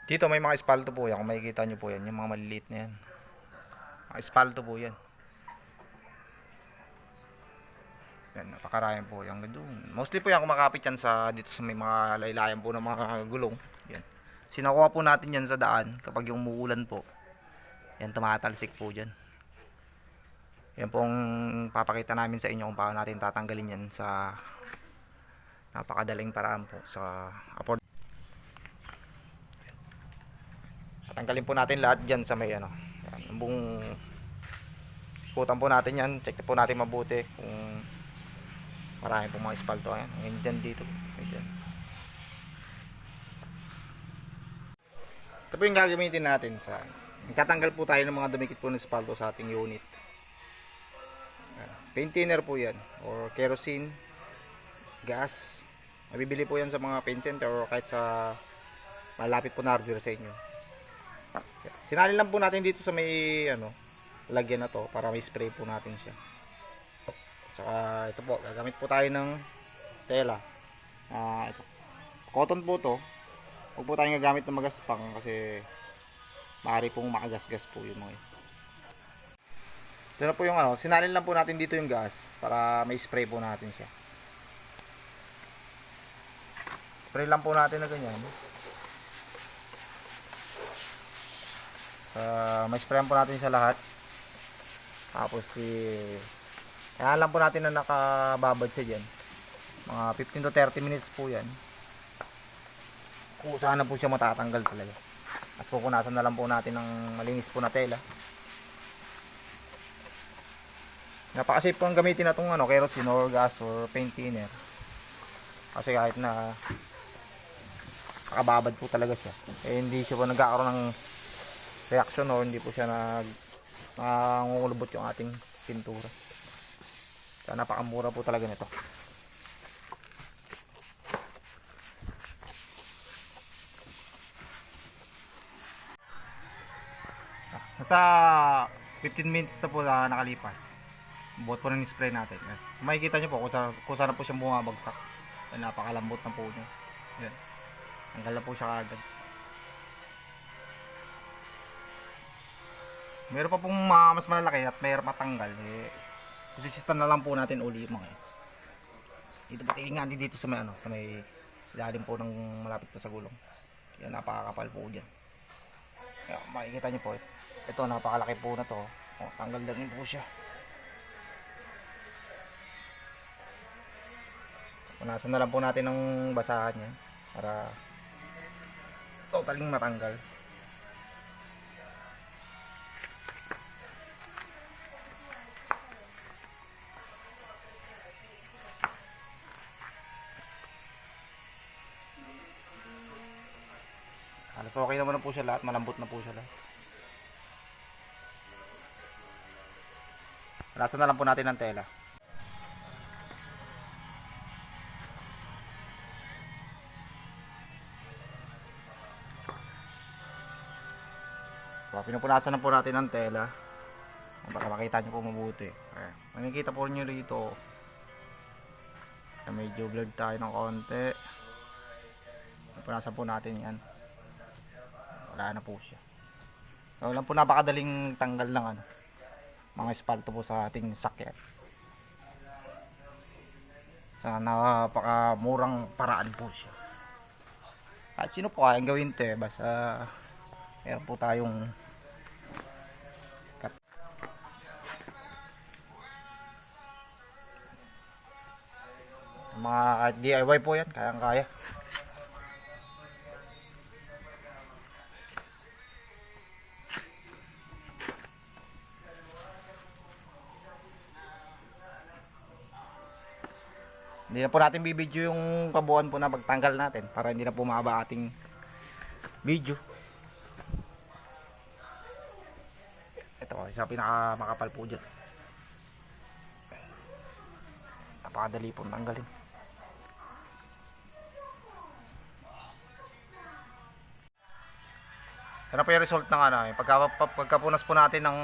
Dito may mga espalto po yan. Kung makikita nyo po yan, yung mga maliliit na yan. Mga espalto po yan. Yan, napakarami po yung doon. Mostly po yan kumakapit yan sa dito sa may mga laylayan po ng mga gulong. Yan. Sinakuha po natin yan sa daan kapag yung muulan po. Yan, tumatalsik po dyan. Yan pong papakita namin sa inyo kung paano natin tatanggalin yan sa napakadaling paraan po. Sa afford. Tatanggalin po natin lahat dyan sa may ano. Yan, buong putan po natin yan. Check po natin mabuti kung marami pong mga espalto. Ayan, ngayon dyan dito. Ayan. Ito po yung gagamitin natin sa tatanggal po tayo ng mga dumikit po ng espalto sa ating unit. Ayan. Paint thinner po yan or kerosene, gas. Mabibili po yan sa mga paint center or kahit sa malapit po na hardware sa inyo. Sinalin lang po natin dito sa may ano, lagyan na to para may spray po natin siya. Saka ito po, gagamit po tayo ng tela. Ito. Cotton po to. Huwag po tayong gagamit ng magaspang kasi maaari pong makagasgas po yung mga yun. So na po yung ano, sinalin lang po natin dito yung gas para may spray po natin siya. Spray lang po natin na ganyan. May sprayan po natin sa lahat. Tapos kaya lang po natin na nakababad siya dyan. Mga 15 to 30 minutes po yan. Kung saan na po siya matatanggal talaga. As pupunasan na lang po natin ng malinis po na tela. Napaka-safe po ang gamitin na itong ano, kerosene or gas or paint thinner. Kasi kahit na nakababad po talaga siya. Eh hindi siya po nagkakaroon ng reaction o hindi po siya nangungulubot yung ating pintura. Kaya napakamura po talaga nito. Nasa 15 minutes na po na nakalipas. Buot po ng spray natin. Makikita nyo po kung saan po siyang bumabagsak. Napakalambot na po niya. Yan. Tanggal na po siya agad. Meron pa pong mas malalaki at mayroon matanggal. Susisitan na lang po natin uli mga yun. Dito pati nga dito sa may ano, sa may ilalim po ng malapit po sa gulong. Yan, napakakapal po diyan. Kaya makikita niyo po ito napakalaki po na to. Oh, tanggal lang din po siya. Punasan na lang po natin ng basahan yan para totaling matanggal. Halos okay naman na po siya lahat, malambot na po siya lahat. Punasan na lang po natin ng tela. So, pinupunasan na po natin ng tela para makita nyo po mabuti. Makikita po nyo rito na medyo blurred tayo ng konti. Pinupunasan po natin yan. Wala na po siya. So, lang po napakadaling tanggal ng ano, mga espalto po sa ating sakyan. Sa napakamurang paraan po siya. At sino po kayang gawin ito basta meron po tayong mga DIY po yan, kayang kaya. Hindi na po natin bibidyo yung kabuuan po na pagtanggal natin para hindi na po mahaba ating video. Ito, isa pinaka makapal po dyan. Napakadali po tanggalin. Yan na po yung result ng ano, pagkapunas po natin ng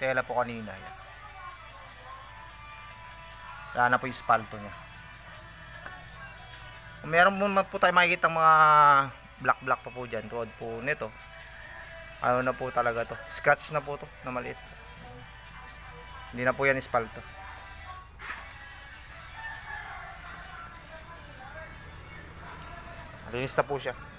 tela po kanina. Yan. Yan na po yung espalto niya. Kung meron po tayo makikita mga black pa po dyan. Tuwad po nito. Ano na po talaga to. Scratch na po to na maliit. Hindi na po yan espalto. Linis na po siya.